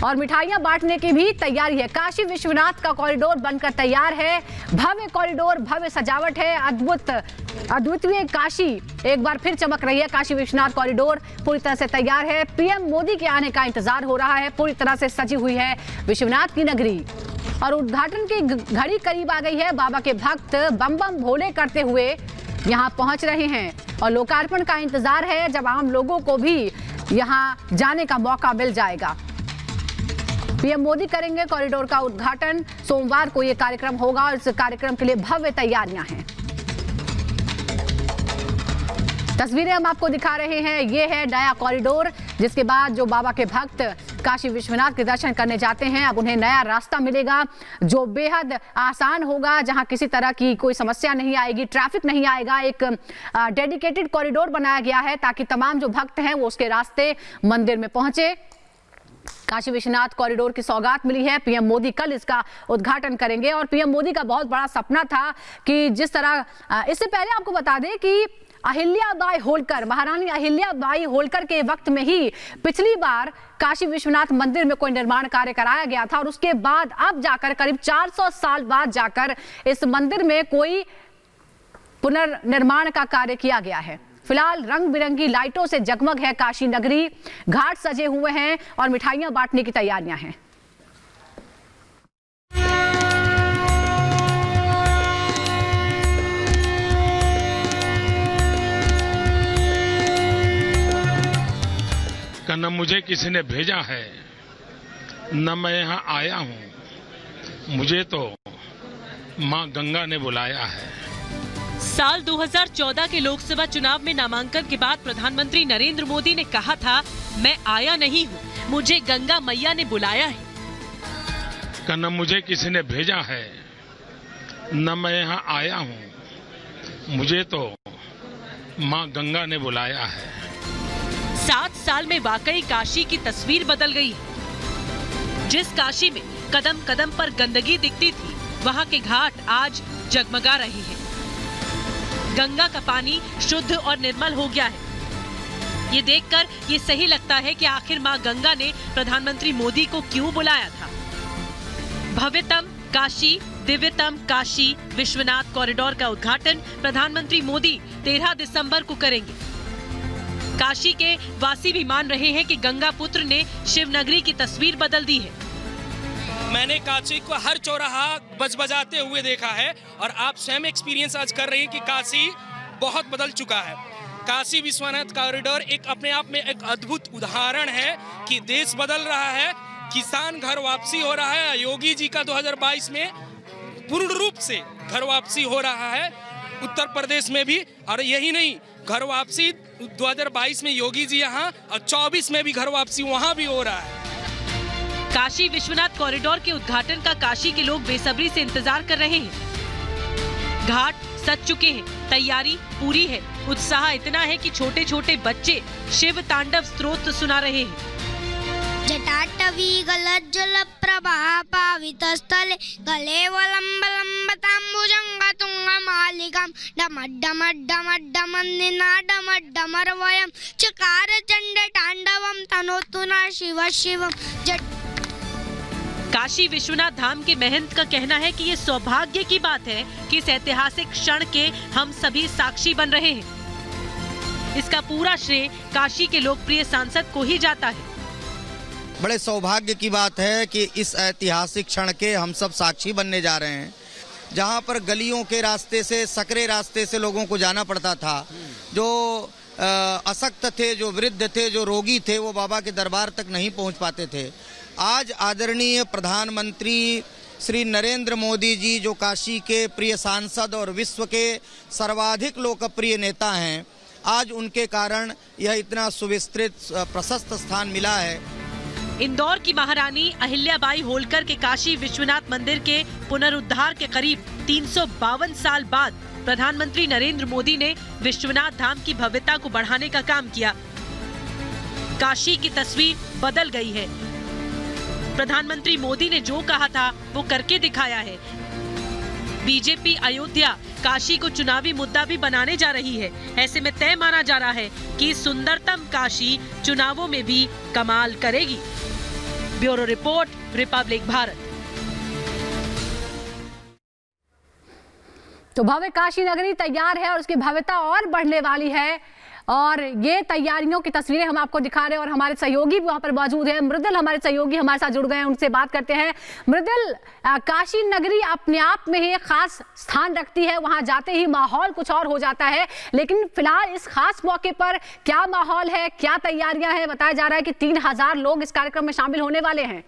और मिठाइयां बांटने की भी तैयारी है। काशी विश्वनाथ का कॉरिडोर बनकर तैयार है। भव्य कॉरिडोर, भव्य सजावट है। अद्वितीय काशी एक बार फिर चमक रही है। काशी विश्वनाथ कॉरिडोर पूरी तरह से तैयार है। पीएम मोदी के आने का इंतजार हो रहा है। पूरी तरह से सजी हुई है विश्वनाथ की नगरी और उद्घाटन की घड़ी करीब आ गई है। बाबा के भक्त बम बम भोले करते हुए यहां पहुंच रहे हैं और लोकार्पण का इंतजार है, जब आम लोगों को भी यहां जाने का मौका मिल जाएगा। पीएम मोदी करेंगे कॉरिडोर का उद्घाटन। सोमवार को यह कार्यक्रम होगा और इस कार्यक्रम के लिए भव्य तैयारियां हैं। तस्वीरें हम आपको दिखा रहे हैं। ये है नया कॉरिडोर, जिसके बाद जो बाबा के भक्त काशी विश्वनाथ के दर्शन करने जाते हैं, अब उन्हें नया रास्ता मिलेगा जो बेहद आसान होगा, जहां किसी तरह की कोई समस्या नहीं आएगी, ट्रैफिक नहीं आएगा। एक डेडिकेटेड कॉरिडोर बनाया गया है ताकि तमाम जो भक्त हैं वो उसके रास्ते मंदिर में पहुंचे। काशी विश्वनाथ कॉरिडोर की सौगात मिली है। पीएम मोदी कल इसका उद्घाटन करेंगे और पीएम मोदी का बहुत बड़ा सपना था कि जिस तरह इससे पहले आपको बता दें कि अहिल्याबाई होलकर, महारानी अहिल्याबाई होलकर के वक्त में ही पिछली बार काशी विश्वनाथ मंदिर में कोई निर्माण कार्य कराया गया था और उसके बाद अब जाकर करीब 400 साल बाद जाकर इस मंदिर में कोई पुनर्निर्माण का कार्य किया गया है। फिलहाल रंग बिरंगी लाइटों से जगमग है काशी नगरी, घाट सजे हुए हैं और मिठाइयां बांटने की तैयारियां हैं। न मुझे किसी ने भेजा है, न मैं यहाँ आया हूँ, मुझे तो माँ गंगा ने बुलाया है। साल 2014 के लोकसभा चुनाव में नामांकन के बाद प्रधानमंत्री नरेंद्र मोदी ने कहा था, मैं आया नहीं हूँ, मुझे गंगा मैया ने बुलाया है। न मुझे किसी ने भेजा है, न मैं यहाँ आया हूँ, मुझे तो माँ गंगा ने बुलाया है। 7 साल में वाकई काशी की तस्वीर बदल गई है। जिस काशी में कदम कदम पर गंदगी दिखती थी, वहाँ के घाट आज जगमगा रहे हैं। गंगा का पानी शुद्ध और निर्मल हो गया है। ये देखकर ये सही लगता है कि आखिर माँ गंगा ने प्रधानमंत्री मोदी को क्यों बुलाया था। भव्यतम काशी, दिव्यतम काशी विश्वनाथ कॉरिडोर का उद्घाटन प्रधानमंत्री मोदी 13 दिसंबर को करेंगे। काशी के वासी भी मान रहे हैं कि गंगा पुत्र ने शिवनगरी की तस्वीर बदल दी है। मैंने काशी को हर चौराहा बजबजाते हुए देखा है और आप स्वयं एक्सपीरियंस आज कर रहे हैं कि काशी बहुत बदल चुका है। काशी विश्वनाथ कॉरिडोर एक अपने आप में एक अद्भुत उदाहरण है कि देश बदल रहा है, किसान घर वापसी हो रहा है। योगी जी का 2022 में पूर्ण रूप से घर वापसी हो रहा है उत्तर प्रदेश में भी, और यही नहीं, घर वापसी 2022 में योगी जी यहाँ और 24 में भी घर वापसी वहाँ भी हो रहा है। काशी विश्वनाथ कॉरिडोर के उद्घाटन का काशी के लोग बेसब्री से इंतजार कर रहे हैं। घाट सज चुके हैं, तैयारी पूरी है। उत्साह इतना है कि छोटे छोटे बच्चे शिव तांडव स्तोत्र सुना रहे हैं। जटाटवी गलज्जल प्रभा पावित स्थले गलेवलंब लंबतांबुजंग तुंग मालिकाम डमड्डमड्डमड्डमन्निनाडमड्डमरवयम चकार चंड तांडवम तनोतुना शिव शिवम। काशी विश्वनाथ धाम के महंत का कहना है कि ये सौभाग्य की बात है कि इस ऐतिहासिक क्षण के हम सभी साक्षी बन रहे हैं। इसका पूरा श्रेय काशी के लोकप्रिय सांसद को ही जाता है। बड़े सौभाग्य की बात है कि इस ऐतिहासिक क्षण के हम सब साक्षी बनने जा रहे हैं। जहां पर गलियों के रास्ते से, सकरे रास्ते से लोगों को जाना पड़ता था, जो अशक्त थे, जो वृद्ध थे, जो रोगी थे, वो बाबा के दरबार तक नहीं पहुंच पाते थे। आज आदरणीय प्रधानमंत्री श्री नरेंद्र मोदी जी, जो काशी के प्रिय सांसद और विश्व के सर्वाधिक लोकप्रिय नेता हैं, आज उनके कारण यह इतना सुविस्तृत प्रशस्त स्थान मिला है। इंदौर की महारानी अहिल्याबाई होलकर के काशी विश्वनाथ मंदिर के पुनरुद्धार के करीब 352 साल बाद प्रधानमंत्री नरेंद्र मोदी ने विश्वनाथ धाम की भव्यता को बढ़ाने का काम किया। काशी की तस्वीर बदल गई है। प्रधानमंत्री मोदी ने जो कहा था वो करके दिखाया है। बीजेपी अयोध्या काशी को चुनावी मुद्दा भी बनाने जा रही है। ऐसे में तय माना जा रहा है कि सुंदरतम काशी चुनावों में भी कमाल करेगी। Bureau report, Republic Bharat. तो भव्य काशी नगरी तैयार है और उसकी भव्यता और बढ़ने वाली है और ये तैयारियों की तस्वीरें हम आपको दिखा रहे हैं और हमारे सहयोगी भी वहां पर मौजूद हैं। मृदुल हमारे सहयोगी हमारे साथ जुड़ गए हैं, उनसे बात करते हैं। मृदुल, काशी नगरी अपने आप में ही एक खास स्थान रखती है, वहां जाते ही माहौल कुछ और हो जाता है, लेकिन फिलहाल इस खास मौके पर क्या माहौल है, क्या तैयारियां हैं? बताया जा रहा है कि 3000 लोग इस कार्यक्रम में शामिल होने वाले हैं।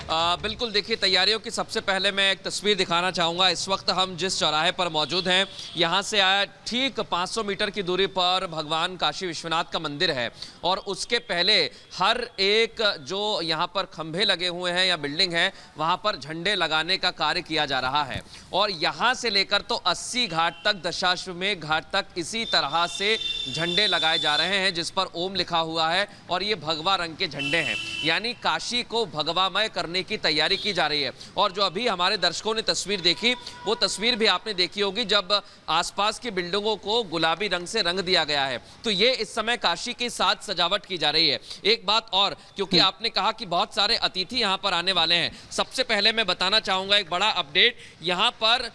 बिल्कुल, देखिए तैयारियों की सबसे पहले मैं एक तस्वीर दिखाना चाहूँगा। इस वक्त हम जिस चौराहे पर मौजूद हैं, यहाँ से आया ठीक 500 मीटर की दूरी पर भगवान काशी विश्वनाथ का मंदिर है और उसके पहले हर एक जो यहाँ पर खंभे लगे हुए हैं या बिल्डिंग है, वहाँ पर झंडे लगाने का कार्य किया जा रहा है और यहाँ से लेकर तो 80 घाट तक, दशाश्वमेध घाट तक इसी तरह से झंडे लगाए जा रहे हैं जिस पर ओम लिखा हुआ है और ये भगवा रंग के झंडे हैं, यानी काशी को भगवामय करने की तैयारी की जा रही है। और जो अभी हमारे दर्शकों ने तस्वीर देखी, वो तस्वीर भी आपने देखी होगी जब आसपास की बिल्डिंगों को गुलाबी रंग से रंग दिया गया है। तो ये इस समय काशी की साज सजावट की जा रही है। एक बात और, क्योंकि आपने कहा कि बहुत सारे अतिथि यहाँ पर आने वाले हैं, सबसे पहले मैं बताना चाहूंगा एक बड़ा अपडेट। यहाँ पर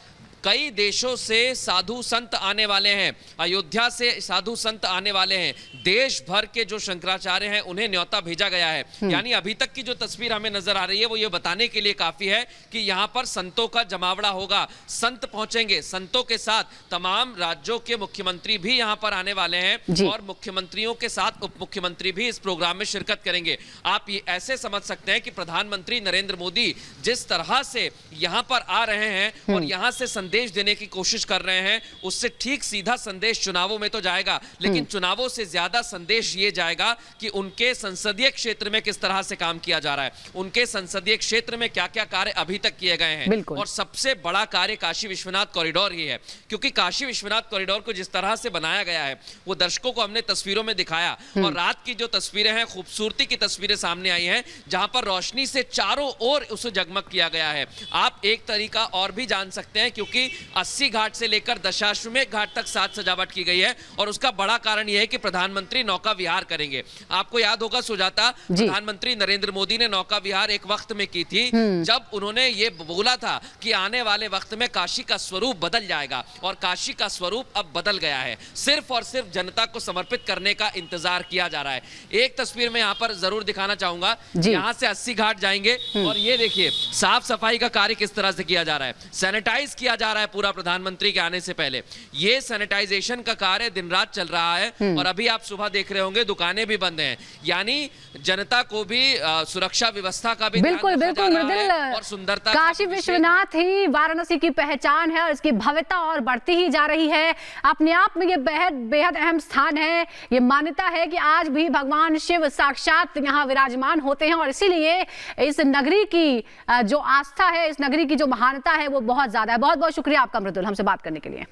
कई देशों से साधु संत आने वाले हैं, अयोध्या से साधु संत आने वाले हैं, देश भर के जो शंकराचार्य हैं उन्हें न्योता भेजा गया है। यानी अभी तक की जो तस्वीर हमें नजर आ रही है वो ये बताने के लिए काफी है कि यहाँ पर संतों का जमावड़ा होगा, संत पहुंचेंगे, संतों के साथ तमाम राज्यों के मुख्यमंत्री भी यहाँ पर आने वाले हैं और मुख्यमंत्रियों के साथ उप मुख्यमंत्री भी इस प्रोग्राम में शिरकत करेंगे। आप ये ऐसे समझ सकते हैं कि प्रधानमंत्री नरेंद्र मोदी जिस तरह से यहाँ पर आ रहे हैं और यहाँ से संदेश देने की कोशिश कर रहे हैं, उससे ठीक सीधा संदेश चुनावों में तो जाएगा, लेकिन चुनावों से ज्यादा संदेश ये जाएगा कि उनके संसदीय क्षेत्र में किस तरह से काम किया जा रहा है, उनके संसदीय क्षेत्र में क्या क्या कार्य अभी तक किए गए हैं। और सबसे बड़ा कार्य काशी विश्वनाथ कॉरिडोर ही है, क्योंकि काशी विश्वनाथ कॉरिडोर को जिस तरह से बनाया गया है वो दर्शकों को हमने तस्वीरों में दिखाया और रात की जो तस्वीरें हैं, खूबसूरती की तस्वीरें सामने आई हैं, जहां पर रोशनी से चारों ओर उसे जगमग किया गया है। आप एक तरीका और भी जान सकते हैं, क्योंकि 80 घाट से लेकर दशाश्वमेध घाट तक साज सजावट की गई है और उसका बड़ा कारण यह है कि प्रधानमंत्री नौका विहार करेंगे। आपको याद होगा सुजाता, प्रधानमंत्री नरेंद्र मोदी ने नौका विहार एक वक्त में की थी जब उन्होंने ये बोला था कि आने वाले वक्त में काशी का स्वरूप बदल जाएगा और काशी का स्वरूप अब बदल गया है। सिर्फ और सिर्फ जनता को समर्पित करने का इंतजार किया जा रहा है। एक तस्वीर में यहाँ पर जरूर दिखाना चाहूंगा, यहाँ से 80 घाट जाएंगे और ये देखिए साफ सफाई का कार्य किस तरह से किया जा रहा है, सैनिटाइज किया जा रहा है पूरा प्रधानमंत्री के आने से पहले। ये सैनिटाइजेशन का कार्य दिन रात चल रहा है और अभी आप सुबह देख रहे होंगे दुकानें भी बंद हैं, यानी जनता को भी सुरक्षा व्यवस्था का भी बिल्कुल बिल्कुल मृदुल, और सुंदरता काशी विश्वनाथ ही वाराणसी की पहचान है और इसकी भव्यता और बढ़ती ही जा रही है। अपने आप में ये बेहद अहम स्थान है। ये मान्यता है कि आज भी भगवान शिव साक्षात यहाँ विराजमान होते हैं और इसीलिए इस नगरी की जो आस्था है, इस नगरी की जो महानता है वो बहुत ज्यादा है। बहुत बहुत शुक्रिया आपका मृदुल, हमसे बात करने के लिए।